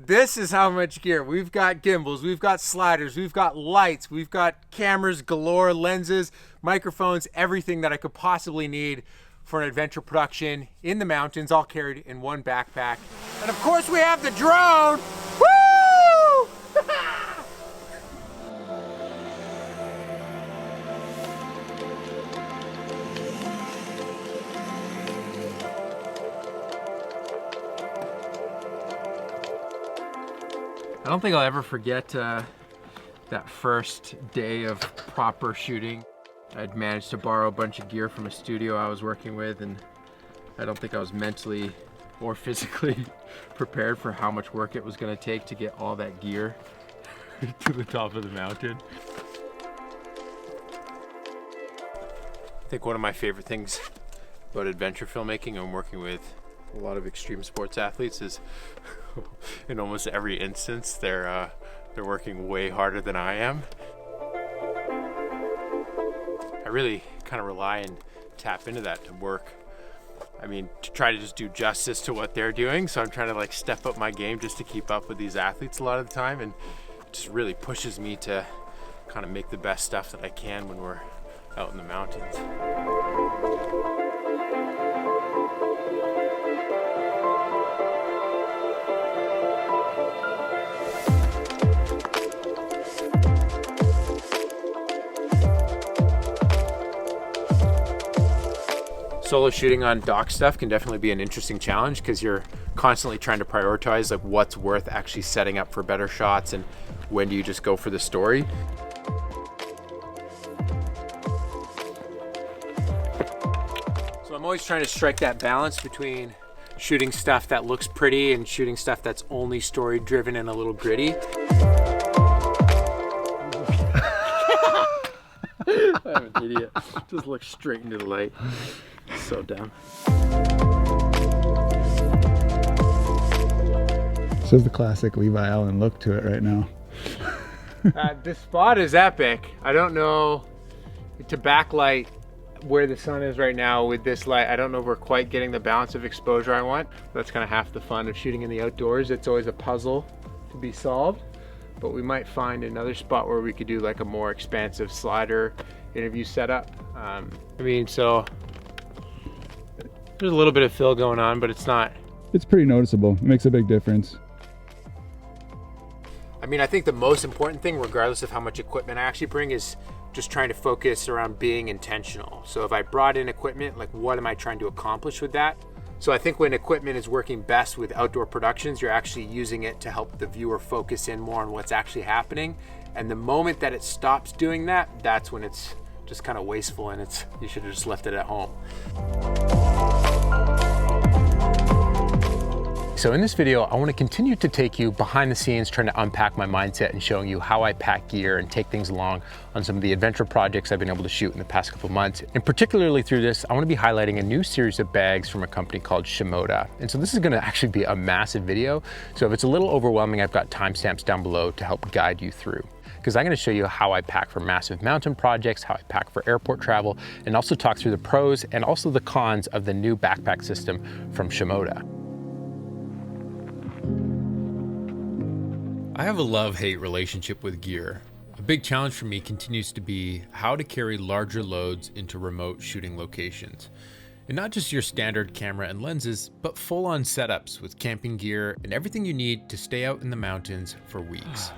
this is how much gear. We've got gimbals, we've got sliders, we've got lights, we've got cameras galore, lenses, microphones, everything that I could possibly need for an adventure production in the mountains, all carried in one backpack. And of course we have the drone. Woo! I don't think I'll ever forget that first day of proper shooting. I'd managed to borrow a bunch of gear from a studio I was working with, and I don't think I was mentally or physically prepared for how much work it was going to take to get all that gear to the top of the mountain. I think one of my favorite things about adventure filmmaking and working with a lot of extreme sports athletes is in almost every instance they're working way harder than I am. I really kind of rely and tap into that to work. I mean, to try to just do justice to what they're doing. So I'm trying to like step up my game just to keep up with these athletes a lot of the time, and it just really pushes me to kind of make the best stuff that I can when we're out in the mountains. Solo shooting on dock stuff can definitely be an interesting challenge because you're constantly trying to prioritize like what's worth actually setting up for better shots and when do you just go for the story. So I'm always trying to strike that balance between shooting stuff that looks pretty and shooting stuff that's only story driven and a little gritty. I'm an idiot. Just look straight into the light. So dumb. This is the classic Levi Allen look to it right now. This spot is epic. I don't know, to backlight where the sun is right now with this light, I don't know if we're quite getting the balance of exposure I want. That's kind of half the fun of shooting in the outdoors. It's always a puzzle to be solved, but we might find another spot where we could do like a more expansive slider interview setup. So there's a little bit of fill going on, but it's not. It's pretty noticeable. It makes a big difference. I think the most important thing, regardless of how much equipment I actually bring, is just trying to focus around being intentional. So if I brought in equipment, like what am I trying to accomplish with that? So I think when equipment is working best with outdoor productions, you're actually using it to help the viewer focus in more on what's actually happening. And the moment that it stops doing that, that's when it's just kind of wasteful and you should have just left it at home. So in this video, I want to continue to take you behind the scenes, trying to unpack my mindset and showing you how I pack gear and take things along on some of the adventure projects I've been able to shoot in the past couple of months. And particularly through this, I want to be highlighting a new series of bags from a company called Shimoda. And so this is going to actually be a massive video. So if it's a little overwhelming, I've got timestamps down below to help guide you through, because I'm going to show you how I pack for massive mountain projects, how I pack for airport travel, and also talk through the pros and also the cons of the new backpack system from Shimoda. I have a love-hate relationship with gear. A big challenge for me continues to be how to carry larger loads into remote shooting locations. And not just your standard camera and lenses, but full-on setups with camping gear and everything you need to stay out in the mountains for weeks.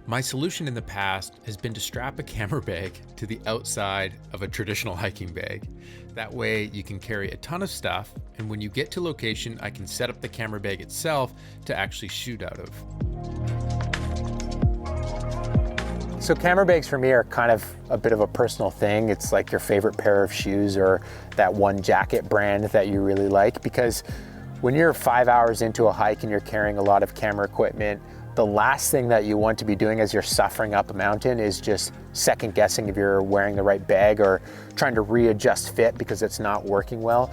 My solution in the past has been to strap a camera bag to the outside of a traditional hiking bag. That way you can carry a ton of stuff, and when you get to location, I can set up the camera bag itself to actually shoot out of. So camera bags for me are kind of a bit of a personal thing. It's like your favorite pair of shoes or that one jacket brand that you really like, because when you're 5 hours into a hike and you're carrying a lot of camera equipment, the last thing that you want to be doing as you're suffering up a mountain is just second guessing if you're wearing the right bag or trying to readjust fit because it's not working well.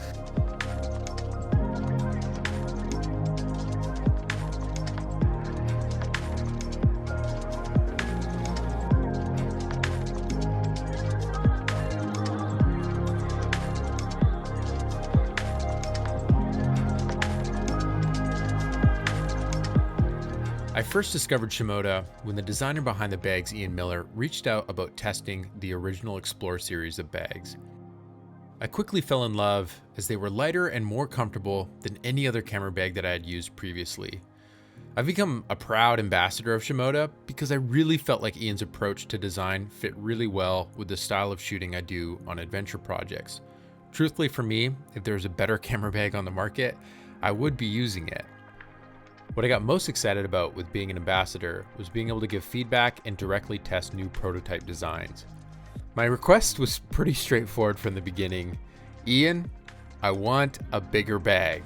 I first discovered Shimoda when the designer behind the bags, Ian Miller, reached out about testing the original Explore series of bags. I quickly fell in love as they were lighter and more comfortable than any other camera bag that I had used previously. I've become a proud ambassador of Shimoda because I really felt like Ian's approach to design fit really well with the style of shooting I do on adventure projects. Truthfully for me, if there was a better camera bag on the market, I would be using it. What I got most excited about with being an ambassador was being able to give feedback and directly test new prototype designs. My request was pretty straightforward from the beginning. Ian, I want a bigger bag.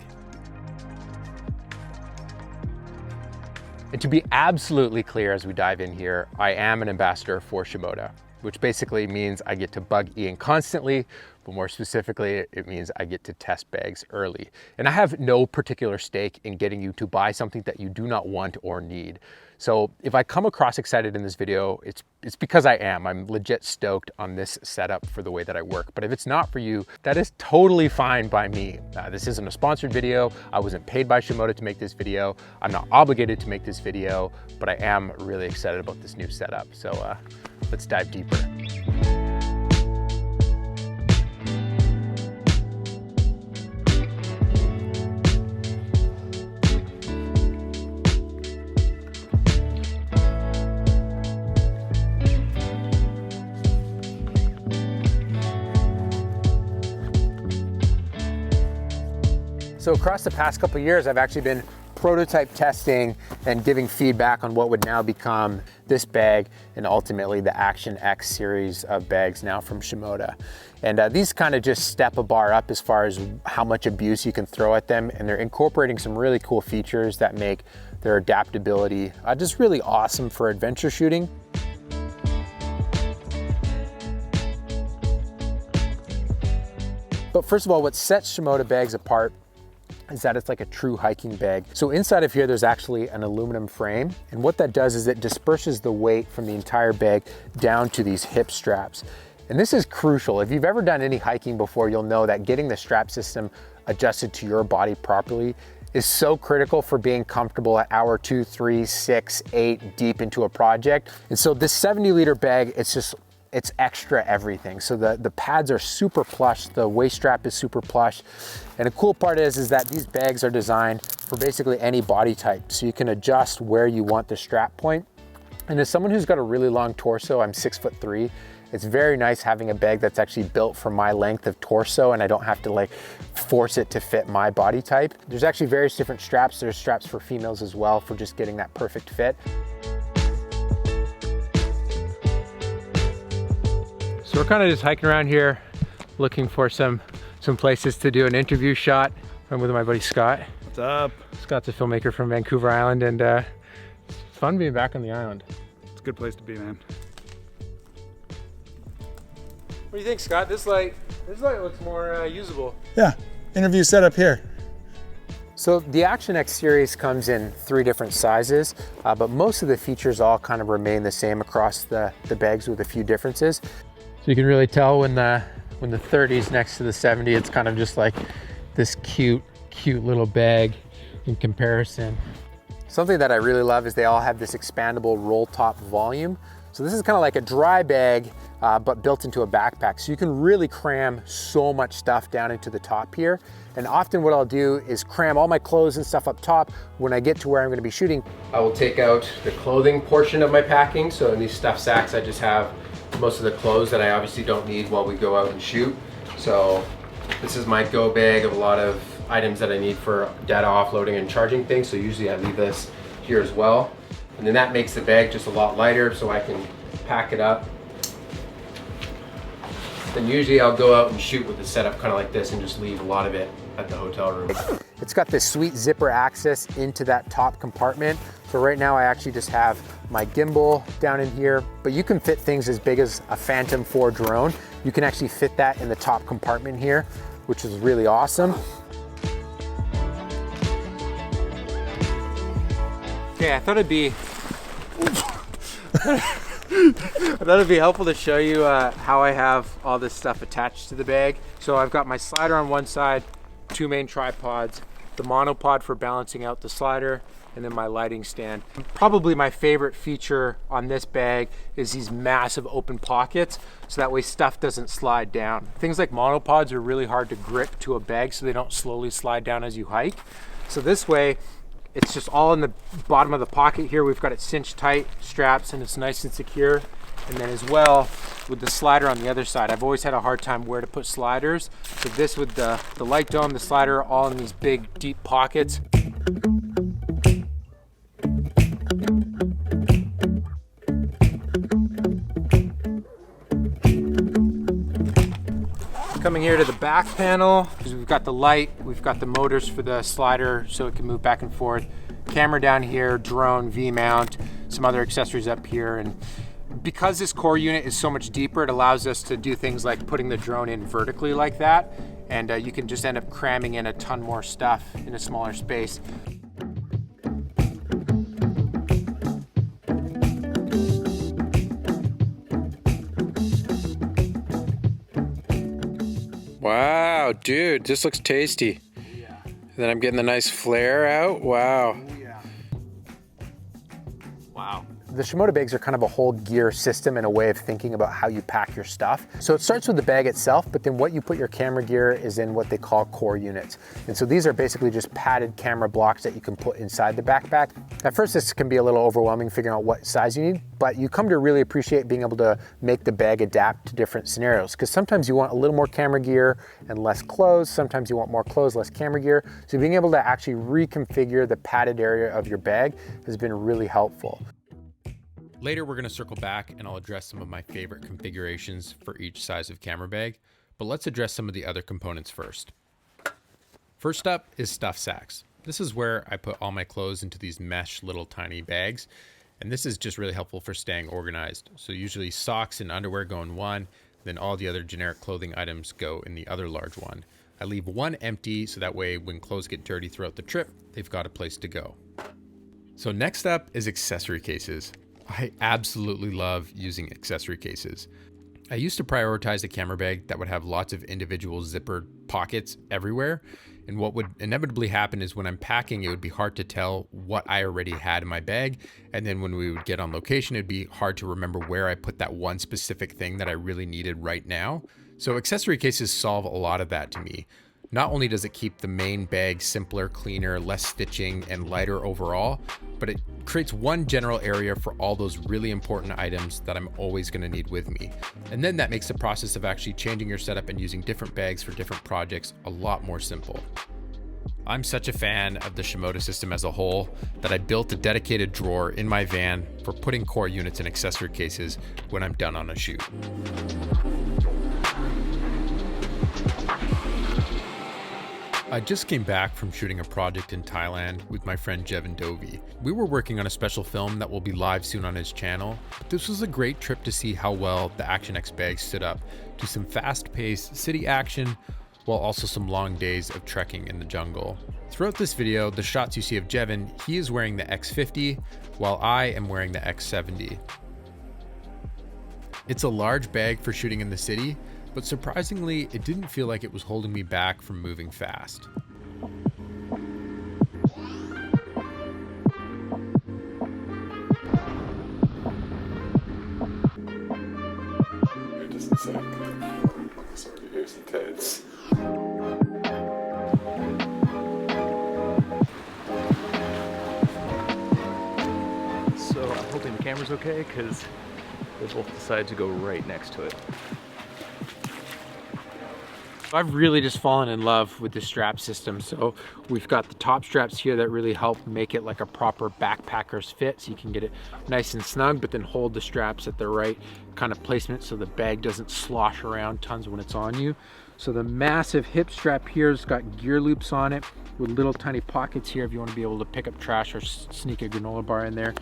And to be absolutely clear as we dive in here, I am an ambassador for Shimoda, which basically means I get to bug Ian constantly, but more specifically, it means I get to test bags early. And I have no particular stake in getting you to buy something that you do not want or need. So if I come across excited in this video, it's because I am. I'm legit stoked on this setup for the way that I work. But if it's not for you, that is totally fine by me. This isn't a sponsored video. I wasn't paid by Shimoda to make this video. I'm not obligated to make this video, but I am really excited about this new setup. So let's dive deeper. So across the past couple of years, I've actually been prototype testing and giving feedback on what would now become this bag and ultimately the Action X series of bags now from Shimoda. And these kind of just step a bar up as far as how much abuse you can throw at them. And they're incorporating some really cool features that make their adaptability just really awesome for adventure shooting. But first of all, what sets Shimoda bags apart is that it's like a true hiking bag. So inside of here, there's actually an aluminum frame. And what that does is it disperses the weight from the entire bag down to these hip straps. And this is crucial. If you've ever done any hiking before, you'll know that getting the strap system adjusted to your body properly is so critical for being comfortable at hour 2, 3, 6, 8 deep into a project. And so this 70-liter bag, it's extra everything. So the pads are super plush, the waist strap is super plush. And the cool part is that these bags are designed for basically any body type. So you can adjust where you want the strap point. And as someone who's got a really long torso, I'm 6'3", it's very nice having a bag that's actually built for my length of torso and I don't have to like force it to fit my body type. There's actually various different straps. There's straps for females as well for just getting that perfect fit. So we're kind of just hiking around here, looking for some places to do an interview shot. I'm with my buddy Scott. What's up? Scott's a filmmaker from Vancouver Island, and it's fun being back on the island. It's a good place to be, man. What do you think, Scott? This light looks more usable. Yeah, interview setup here. So the Action X series comes in 3 different sizes, but most of the features all kind of remain the same across the bags with a few differences. So you can really tell when the 30 is next to the 70, it's kind of just like this cute little bag in comparison. Something that I really love is they all have this expandable roll top volume. So this is kind of like a dry bag, but built into a backpack. So you can really cram so much stuff down into the top here. And often what I'll do is cram all my clothes and stuff up top. When I get to where I'm gonna be shooting, I will take out the clothing portion of my packing. So in these stuff sacks, I just have most of the clothes that I obviously don't need while we go out and shoot. So this is my go bag of a lot of items that I need for data offloading and charging things. So usually I leave this here as well. And then that makes the bag just a lot lighter so I can pack it up. Then usually I'll go out and shoot with the setup kind of like this and just leave a lot of it at the hotel room. It's got this sweet zipper access into that top compartment. So right now I actually just have my gimbal down in here, but you can fit things as big as a Phantom 4 drone. You can actually fit that in the top compartment here, which is really awesome. Okay, I thought it'd be helpful to show you how I have all this stuff attached to the bag. So I've got my slider on one side, 2 main tripods, the monopod for balancing out the slider, and then my lighting stand. Probably my favorite feature on this bag is these massive open pockets, so that way stuff doesn't slide down. Things like monopods are really hard to grip to a bag so they don't slowly slide down as you hike. So this way, it's just all in the bottom of the pocket here. We've got it cinched tight, straps, and it's nice and secure. And then as well, with the slider on the other side, I've always had a hard time where to put sliders. So this with the light dome, the slider, all in these big, deep pockets. Coming here to the back panel, because we've got the light, we've got the motors for the slider so it can move back and forth. Camera down here, drone, V-mount, some other accessories up here. And because this core unit is so much deeper, it allows us to do things like putting the drone in vertically like that. And you can just end up cramming in a ton more stuff in a smaller space. Wow, dude, this looks tasty. Yeah. Then I'm getting the nice flare out. Wow. Oh, yeah. Wow. The Shimoda bags are kind of a whole gear system and a way of thinking about how you pack your stuff. So it starts with the bag itself, but then what you put your camera gear is in what they call core units. And so these are basically just padded camera blocks that you can put inside the backpack. At first, this can be a little overwhelming figuring out what size you need, but you come to really appreciate being able to make the bag adapt to different scenarios. Because sometimes you want a little more camera gear and less clothes. Sometimes you want more clothes, less camera gear. So being able to actually reconfigure the padded area of your bag has been really helpful. Later, we're going to circle back and I'll address some of my favorite configurations for each size of camera bag, but let's address some of the other components first. First up is stuff sacks. This is where I put all my clothes into these mesh little tiny bags, and this is just really helpful for staying organized. So usually socks and underwear go in one, then all the other generic clothing items go in the other large one. I leave one empty so that way when clothes get dirty throughout the trip, they've got a place to go. So next up is accessory cases. I absolutely love using accessory cases. I used to prioritize a camera bag that would have lots of individual zippered pockets everywhere. And what would inevitably happen is when I'm packing, it would be hard to tell what I already had in my bag. And then when we would get on location, it'd be hard to remember where I put that one specific thing that I really needed right now. So accessory cases solve a lot of that to me. Not only does it keep the main bag simpler, cleaner, less stitching, and lighter overall, but it creates one general area for all those really important items that I'm always going to need with me. And then that makes the process of actually changing your setup and using different bags for different projects a lot more simple. I'm such a fan of the Shimoda system as a whole that I built a dedicated drawer in my van for putting core units and accessory cases when I'm done on a shoot. I just came back from shooting a project in Thailand with my friend Jevin Dovey. We were working on a special film that will be live soon on his channel, but this was a great trip to see how well the Action X bag stood up to some fast-paced city action, while also some long days of trekking in the jungle. Throughout this video, the shots you see of Jevin, he is wearing the X50, while I am wearing the X70. It's a large bag for shooting in the city, but surprisingly, it didn't feel like it was holding me back from moving fast. It doesn't suck. Sorry, here's some codes. So I'm hoping the camera's okay because they both decided to go right next to it. I've really just fallen in love with the strap system. So we've got the top straps here that really help make it like a proper backpacker's fit, so you can get it nice and snug, but then hold the straps at the right kind of placement so the bag doesn't slosh around tons when it's on you. So the massive hip strap here has got gear loops on it with little tiny pockets here if you want to be able to pick up trash or sneak a granola bar in there.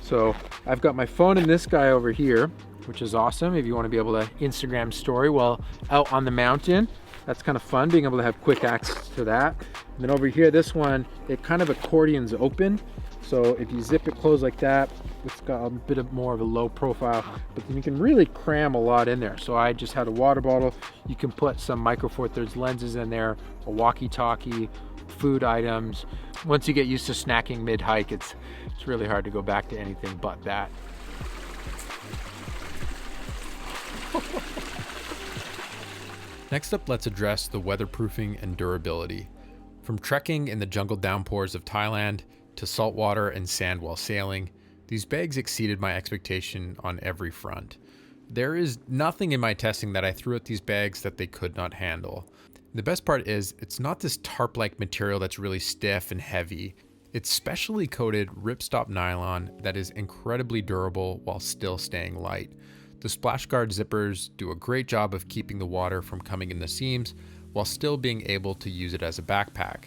So I've got my phone in this guy over here, which is awesome if you want to be able to Instagram story while out on the mountain. That's kind of fun, being able to have quick access to that. And then over here, this one, it kind of accordions open. So if you zip it closed like that, it's got a bit of more of a low profile, but then you can really cram a lot in there. So I just had a water bottle. You can put some micro four thirds lenses in there, a walkie-talkie, food items. Once you get used to snacking mid-hike, it's really hard to go back to anything but that. Next up, let's address the weatherproofing and durability. From trekking in the jungle downpours of Thailand to saltwater and sand while sailing, these bags exceeded my expectation on every front. There is nothing in my testing that I threw at these bags that they could not handle. The best part is, it's not this tarp-like material that's really stiff and heavy. It's specially coated ripstop nylon that is incredibly durable while still staying light. The splash guard zippers do a great job of keeping the water from coming in the seams while still being able to use it as a backpack.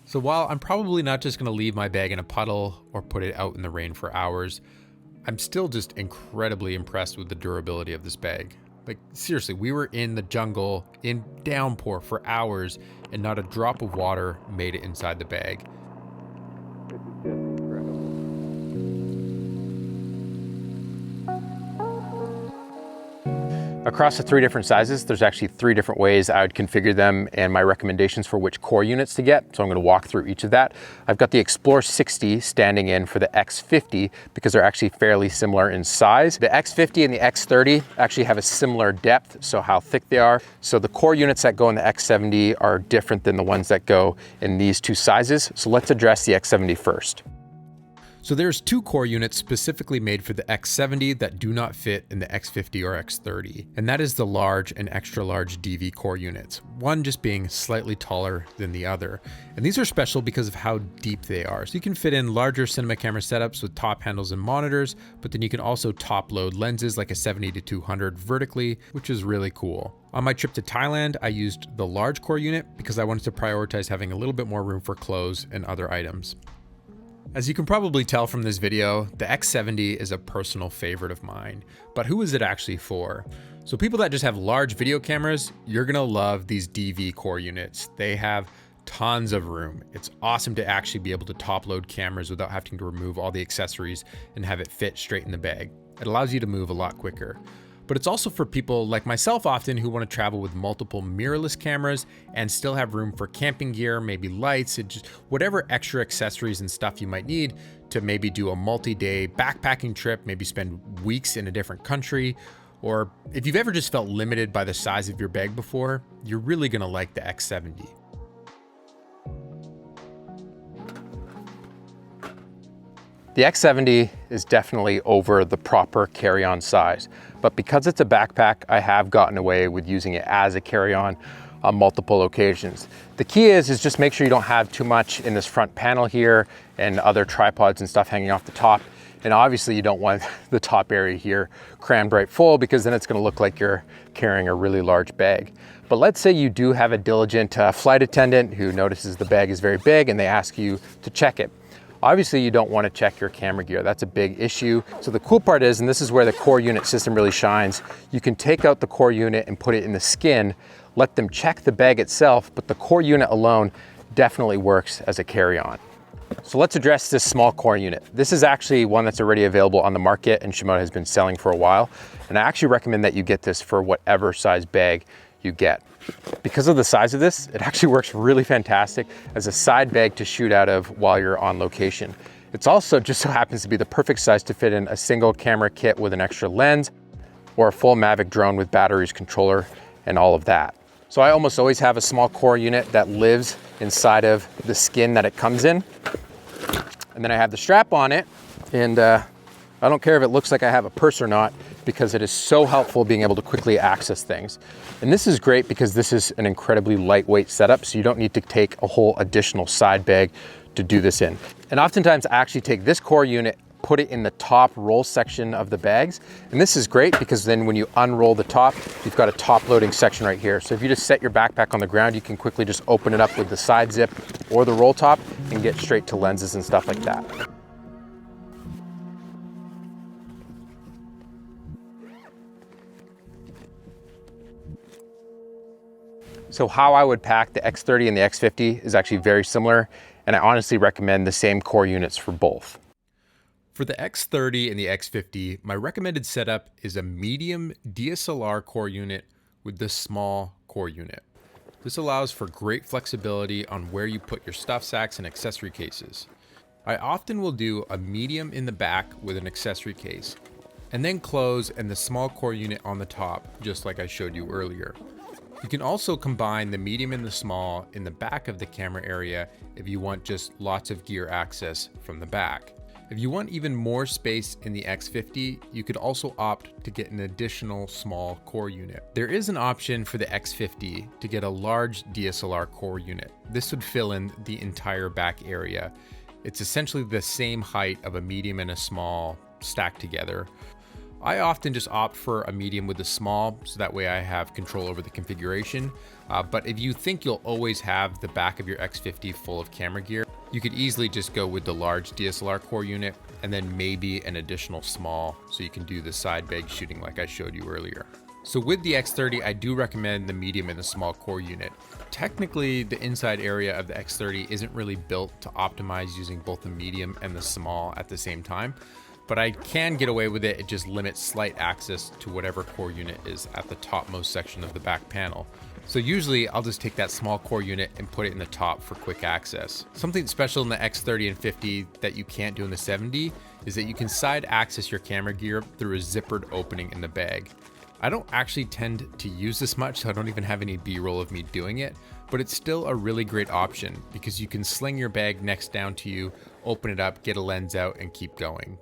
So while I'm probably not just going to leave my bag in a puddle or put it out in the rain for hours, I'm still just incredibly impressed with the durability of this bag. Like, seriously, we were in the jungle in downpour for hours and not a drop of water made it inside the bag. Across the 3 different sizes, there's actually 3 different ways I would configure them and my recommendations for which core units to get. So I'm going to walk through each of that. I've got the Explore 60 standing in for the X50 because they're actually fairly similar in size. The X50 and the X30 actually have a similar depth, so how thick they are. So the core units that go in the X70 are different than the ones that go in these 2 sizes. So let's address the X70 first. So there's 2 core units specifically made for the X70 that do not fit in the X50 or X30, and that is the large and extra large DV core units, one just being slightly taller than the other. And these are special because of how deep they are. So you can fit in larger cinema camera setups with top handles and monitors, but then you can also top load lenses like a 70-200 vertically, which is really cool. On my trip to Thailand, I used the large core unit because I wanted to prioritize having a little bit more room for clothes and other items. As you can probably tell from this video, the X70 is a personal favorite of mine, but who is it actually for? So people that just have large video cameras, you're gonna love these DV core units. They have tons of room. It's awesome to actually be able to top load cameras without having to remove all the accessories and have it fit straight in the bag. It allows you to move a lot quicker. But it's also for people like myself often who want to travel with multiple mirrorless cameras and still have room for camping gear, maybe lights, and just whatever extra accessories and stuff you might need to maybe do a multi-day backpacking trip, maybe spend weeks in a different country. Or if you've ever just felt limited by the size of your bag before, you're really going to like the X70. The X70 is definitely over the proper carry-on size, but because it's a backpack, I have gotten away with using it as a carry-on on multiple occasions. The key is just make sure you don't have too much in this front panel here and other tripods and stuff hanging off the top. And obviously you don't want the top area here crammed right full because then it's gonna look like you're carrying a really large bag. But let's say you do have a diligent flight attendant who notices the bag is very big and they ask you to check it. Obviously, you don't want to check your camera gear. That's a big issue. So the cool part is, and this is where the core unit system really shines, you can take out the core unit and put it in the skin, let them check the bag itself, but the core unit alone definitely works as a carry-on. So let's address this small core unit. This is actually one that's already available on the market and Shimoda has been selling for a while. And I actually recommend that you get this for whatever size bag you get. Because of the size of this, it actually works really fantastic as a side bag to shoot out of while you're on location. It's also just so happens to be the perfect size to fit in a single camera kit with an extra lens or a full Mavic drone with batteries, controller, and all of that. So I almost always have a small core unit that lives inside of the skin that it comes in. And then I have the strap on it, and I don't care if it looks like I have a purse or not, because it is so helpful being able to quickly access things. And this is great because this is an incredibly lightweight setup, so you don't need to take a whole additional side bag to do this in. And oftentimes I actually take this core unit, put it in the top roll section of the bags. And this is great because then when you unroll the top, you've got a top loading section right here. So if you just set your backpack on the ground, you can quickly just open it up with the side zip or the roll top and get straight to lenses and stuff like that. So how I would pack the X30 and the X50 is actually very similar, and I honestly recommend the same core units for both. For the X30 and the X50, my recommended setup is a medium DSLR core unit with the small core unit. This allows for great flexibility on where you put your stuff sacks and accessory cases. I often will do a medium in the back with an accessory case, and then close and the small core unit on the top, just like I showed you earlier. You can also combine the medium and the small in the back of the camera area if you want just lots of gear access from the back. If you want even more space in the X50, you could also opt to get an additional small core unit. There is an option for the X50 to get a large DSLR core unit. This would fill in the entire back area. It's essentially the same height of a medium and a small stacked together. I often just opt for a medium with a small, so that way I have control over the configuration. But if you think you'll always have the back of your X50 full of camera gear, you could easily just go with the large DSLR core unit and then maybe an additional small, so you can do the side bag shooting like I showed you earlier. So with the X30, I do recommend the medium and the small core unit. Technically, the inside area of the X30 isn't really built to optimize using both the medium and the small at the same time, but I can get away with it. It just limits slight access to whatever core unit is at the topmost section of the back panel. So usually I'll just take that small core unit and put it in the top for quick access. Something special in the X30 and 50 that you can't do in the 70 is that you can side access your camera gear through a zippered opening in the bag. I don't actually tend to use this much, so I don't even have any B-roll of me doing it, but it's still a really great option because you can sling your bag next down to you, open it up, get a lens out, and keep going.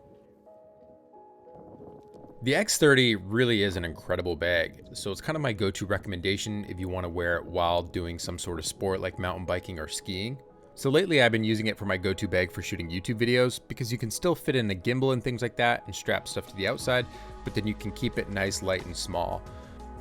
The X30 really is an incredible bag, so it's kind of my go-to recommendation if you want to wear it while doing some sort of sport like mountain biking or skiing. So lately I've been using it for my go-to bag for shooting YouTube videos because you can still fit in a gimbal and things like that and strap stuff to the outside, but then you can keep it nice, light, and small.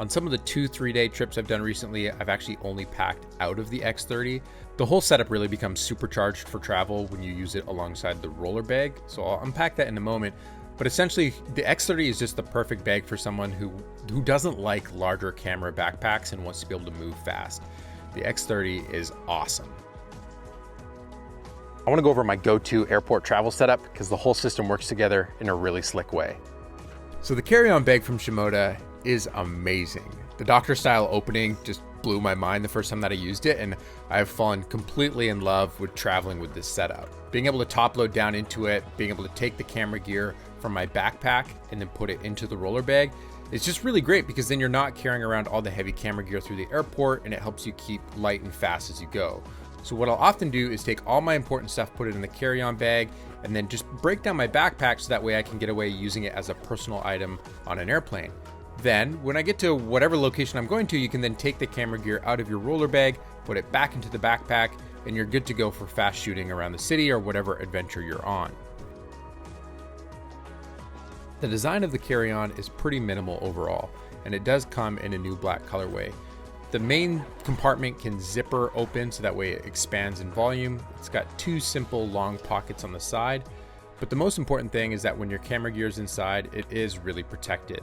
On some of the 2-3 day trips I've done recently, I've actually only packed out of the X30. The whole setup really becomes supercharged for travel when you use it alongside the roller bag, so I'll unpack that in a moment. But essentially, the X30 is just the perfect bag for someone who doesn't like larger camera backpacks and wants to be able to move fast. The X30 is awesome. I want to go over my go-to airport travel setup because the whole system works together in a really slick way. So the carry-on bag from Shimoda is amazing. The doctor style opening just blew my mind the first time that I used it, and I have fallen completely in love with traveling with this setup. Being able to top load down into it, being able to take the camera gear from my backpack and then put it into the roller bag, it's just really great because then you're not carrying around all the heavy camera gear through the airport, and it helps you keep light and fast as you go. So what I'll often do is take all my important stuff, put it in the carry-on bag, and then just break down my backpack so that way I can get away using it as a personal item on an airplane. Then when I get to whatever location I'm going to, you can then take the camera gear out of your roller bag, put it back into the backpack, and you're good to go for fast shooting around the city or whatever adventure you're on. The design of the carry-on is pretty minimal overall, and it does come in a new black colorway. The main compartment can zipper open so that way it expands in volume. It's got two simple long pockets on the side, but the most important thing is that when your camera gear is inside, it is really protected.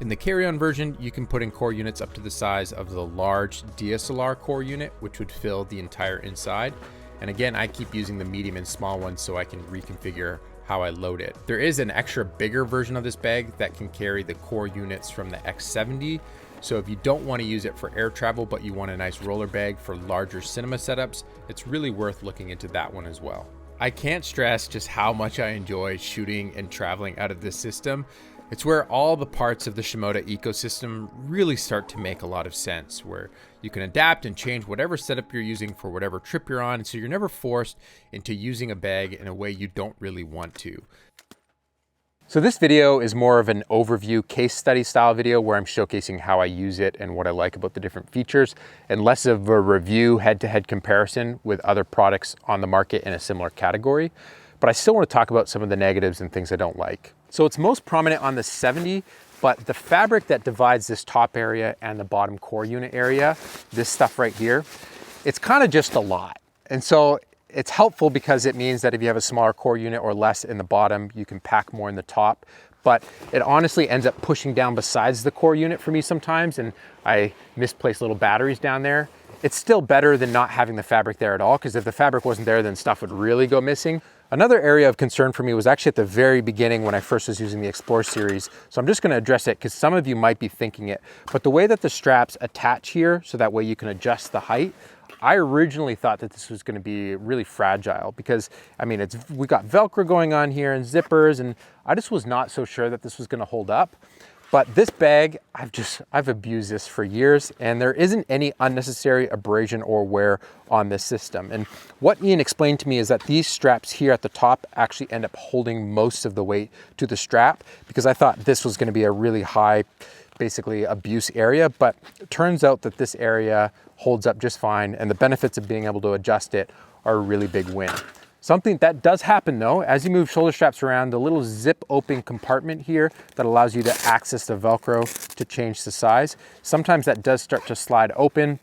In the carry-on version, you can put in core units up to the size of the large DSLR core unit, which would fill the entire inside. And again, I keep using the medium and small ones so I can reconfigure how I load it. There is an extra bigger version of this bag that can carry the core units from the X70. So if you don't want to use it for air travel, but you want a nice roller bag for larger cinema setups, it's really worth looking into that one as well. I can't stress just how much I enjoy shooting and traveling out of this system. It's where all the parts of the Shimoda ecosystem really start to make a lot of sense, where you can adapt and change whatever setup you're using for whatever trip you're on, so you're never forced into using a bag in a way you don't really want to. So this video is more of an overview case study style video where I'm showcasing how I use it and what I like about the different features, and less of a review head-to-head comparison with other products on the market in a similar category. But I still want to talk about some of the negatives and things I don't like. So it's most prominent on the 70, but the fabric that divides this top area and the bottom core unit area, this stuff right here, it's kind of just a lot. And so it's helpful because it means that if you have a smaller core unit or less in the bottom, you can pack more in the top. But it honestly ends up pushing down besides the core unit for me sometimes, and I misplace little batteries down there. it's still better than not having the fabric there at all, because if the fabric wasn't there, then stuff would really go missing. Another area of concern for me was actually at the very beginning when I first was using the Explore series. So I'm just gonna address it because some of you might be thinking it, but the way that the straps attach here, so that way you can adjust the height, I originally thought that this was gonna be really fragile because, I mean, we got Velcro going on here and zippers, and I just was not so sure that this was gonna hold up. But this bag, I've abused this for years, and there isn't any unnecessary abrasion or wear on this system. And what Ian explained to me is that these straps here at the top actually end up holding most of the weight to the strap, because I thought this was gonna be a really high, basically abuse area, but it turns out that this area holds up just fine, and the benefits of being able to adjust it are a really big win. Something that does happen though, as you move shoulder straps around, the little zip open compartment here that allows you to access the Velcro to change the size, sometimes that does start to slide open,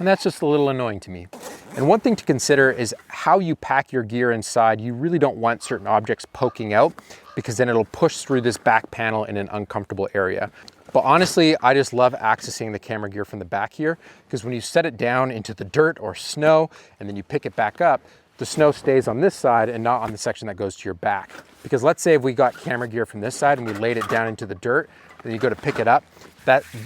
and that's just a little annoying to me. And one thing to consider is how you pack your gear inside. You really don't want certain objects poking out, because then it'll push through this back panel in an uncomfortable area. But honestly, I just love accessing the camera gear from the back here, because when you set it down into the dirt or snow, and then you pick it back up, the snow stays on this side and not on the section that goes to your back. Because let's say if we got camera gear from this side and we laid it down into the dirt, then you go to pick it up,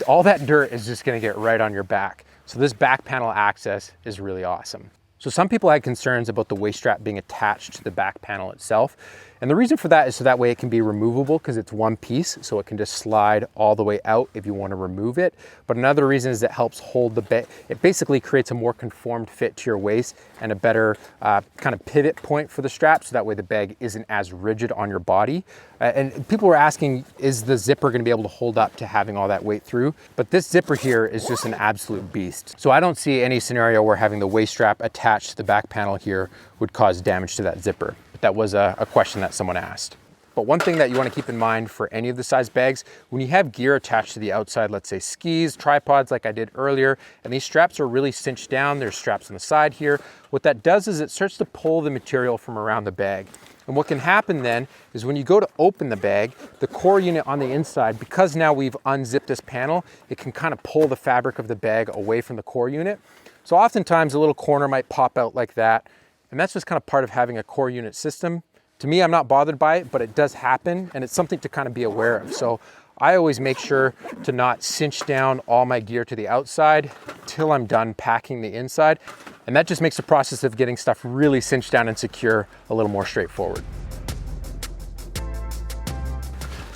all that dirt is just gonna get right on your back. So this back panel access is really awesome. So some people had concerns about the waist strap being attached to the back panel itself. And the reason for that is so that way it can be removable, because it's one piece, so it can just slide all the way out if you want to remove it. But another reason is it helps hold the bag. It basically creates a more conformed fit to your waist and a better kind of pivot point for the strap, so that way the bag isn't as rigid on your body. And people were asking, is the zipper going to be able to hold up to having all that weight through? But this zipper here is just an absolute beast. So I don't see any scenario where having the waist strap attached to the back panel here would cause damage to that zipper. That was a question that someone asked. But one thing that you want to keep in mind for any of the size bags, when you have gear attached to the outside, let's say skis, tripods like I did earlier, and these straps are really cinched down, there's straps on the side here, what that does is it starts to pull the material from around the bag. And what can happen then is when you go to open the bag, the core unit on the inside, because now we've unzipped this panel, it can kind of pull the fabric of the bag away from the core unit. So oftentimes a little corner might pop out like that. And that's just kind of part of having a core unit system. To me, I'm not bothered by it, but it does happen, and it's something to kind of be aware of. So I always make sure to not cinch down all my gear to the outside till I'm done packing the inside. And that just makes the process of getting stuff really cinched down and secure a little more straightforward.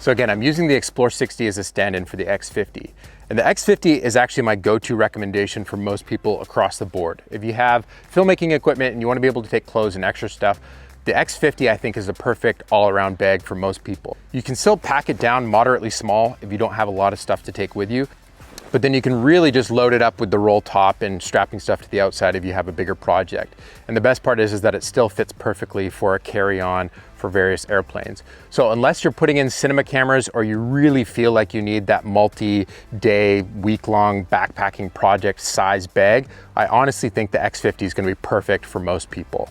So again, I'm using the Explore 60 as a stand-in for the X50. And the X50 is actually my go-to recommendation for most people across the board. If you have filmmaking equipment and you want to be able to take clothes and extra stuff, the X50 I think is a perfect all-around bag for most people. You can still pack it down moderately small if you don't have a lot of stuff to take with you, but then you can really just load it up with the roll top and strapping stuff to the outside if you have a bigger project. And the best part is that it still fits perfectly for a carry-on for various airplanes. So unless you're putting in cinema cameras or you really feel like you need that multi-day, week-long backpacking project size bag, I honestly think the X50 is going to be perfect for most people.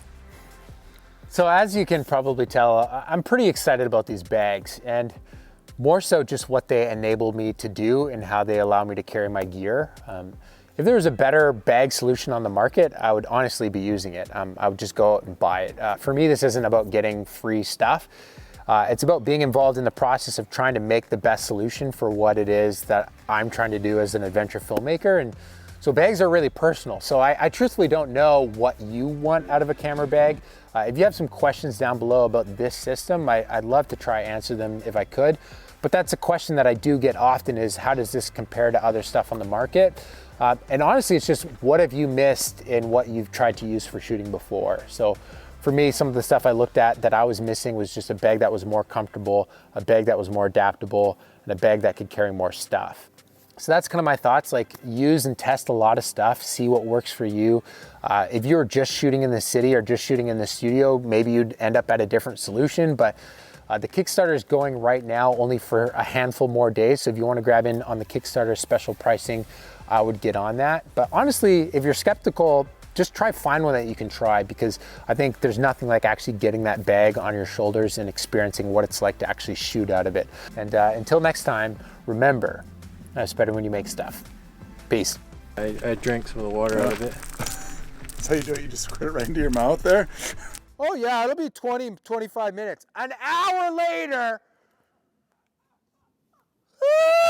So as you can probably tell, I'm pretty excited about these bags, and more so just what they enable me to do and how they allow me to carry my gear. If there was a better bag solution on the market, I would honestly be using it. I would just go out and buy it. For me, this isn't about getting free stuff. It's about being involved in the process of trying to make the best solution for what it is that I'm trying to do as an adventure filmmaker. And so bags are really personal. So I truthfully don't know what you want out of a camera bag. If you have some questions down below about this system, I'd love to try answer them if I could. But that's a question that I do get often, is how does this compare to other stuff on the market? And honestly, it's just what have you missed in what you've tried to use for shooting before? So for me, some of the stuff I looked at that I was missing was just a bag that was more comfortable, a bag that was more adaptable, and a bag that could carry more stuff. So that's kind of my thoughts. Like, use and test a lot of stuff, see what works for you. If you're just shooting in the city or just shooting in the studio, maybe you'd end up at a different solution, but the Kickstarter is going right now only for a handful more days. So if you want to grab in on the Kickstarter special pricing, I would get on that. But honestly, if you're skeptical, just find one that you can try, because I think there's nothing like actually getting that bag on your shoulders and experiencing what it's like to actually shoot out of it. And until next time, remember, it's better when you make stuff. Peace. I drank some of the water out of it. That's how you do it. You just squirt it right into your mouth there. Oh yeah, it'll be 20, 25 minutes. An hour later. Woo!